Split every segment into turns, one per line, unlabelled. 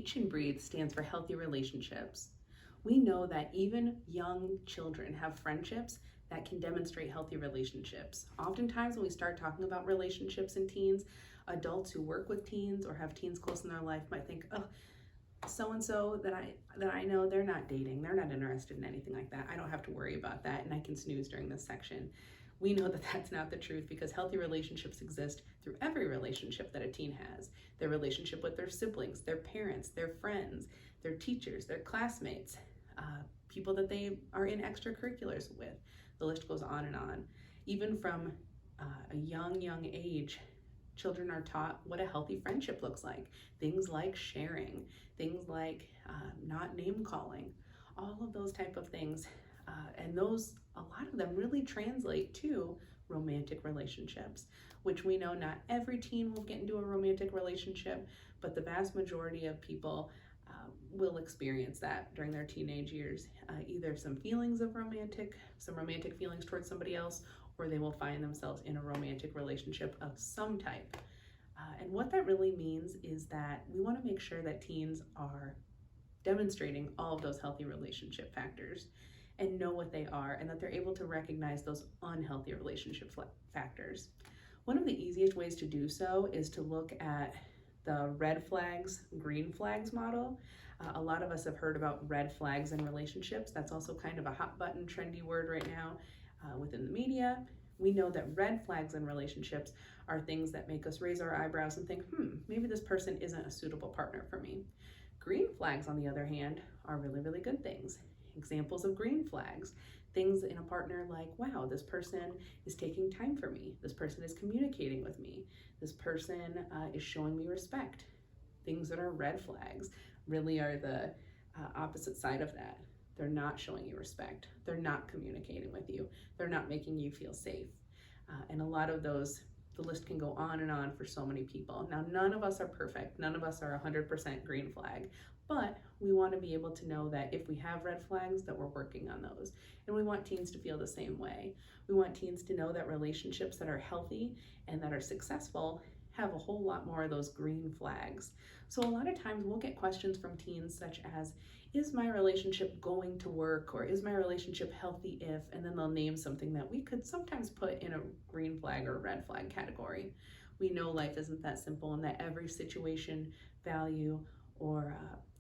H in breathe stands for healthy relationships. We know that even young children have friendships that can demonstrate healthy relationships. Oftentimes when we start talking about relationships in teens, adults who work with teens or have teens close in their life might think, oh, so-and-so that I know, they're not dating, they're not interested in anything like that. I don't have to worry about that, and I can snooze during this section. We know that that's not the truth, because healthy relationships exist through every relationship that a teen has. Their relationship with their siblings, their parents, their friends, their teachers, their classmates, people that they are in extracurriculars with. The list goes on and on. Even from a young age, children are taught what a healthy friendship looks like. Things like sharing, things like not name calling, all of those type of things. And those, a lot of them really translate to romantic relationships, which we know not every teen will get into a romantic relationship, but the vast majority of people will experience that during their teenage years. Either some romantic feelings towards somebody else, or they will find themselves in a romantic relationship of some type. And what that really means is that we want to make sure that teens are demonstrating all of those healthy relationship factors and know what they are, and that they're able to recognize those unhealthy relationship factors. One of the easiest ways to do so is to look at the red flags, green flags model. A lot of us have heard about red flags in relationships. That's also kind of a hot button, trendy word right now within the media. We know that red flags in relationships are things that make us raise our eyebrows and think, maybe this person isn't a suitable partner for me. Green flags, on the other hand, are really, really good things. Examples of green flags, things in a partner like, wow, this person is taking time for me. This person is communicating with me. This person is showing me respect. Things that are red flags really are the opposite side of that. They're not showing you respect. They're not communicating with you. They're not making you feel safe. And a lot of those, the list can go on and on for so many people. Now, none of us are perfect. None of us are 100% green flag, but we want to be able to know that if we have red flags, that we're working on those. And we want teens to feel the same way. We want teens to know that relationships that are healthy and that are successful have a whole lot more of those green flags. So a lot of times we'll get questions from teens such as, is my relationship going to work? Or is my relationship healthy if, and then they'll name something that we could sometimes put in a green flag or red flag category. We know life isn't that simple, and that every situation, value, or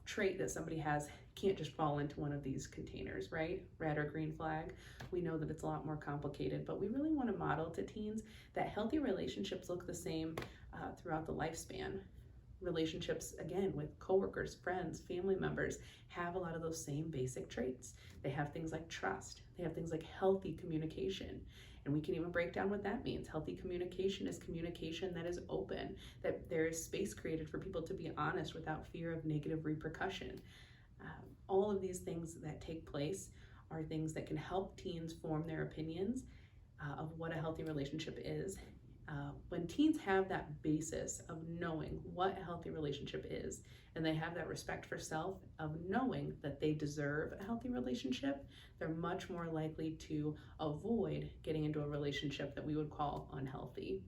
trait that somebody has can't just fall into one of these containers, right? Red or green flag. We know that it's a lot more complicated, but we really want to model to teens that healthy relationships look the same throughout the lifespan. Relationships, again, with coworkers, friends, family members, have a lot of those same basic traits. They have things like trust. They have things like healthy communication. And we can even break down what that means. Healthy communication is communication that is open, that there is space created for people to be honest without fear of negative repercussion. All of these things that take place are things that can help teens form their opinions of what a healthy relationship is. When teens have that basis of knowing what a healthy relationship is, and they have that respect for self of knowing that they deserve a healthy relationship, they're much more likely to avoid getting into a relationship that we would call unhealthy.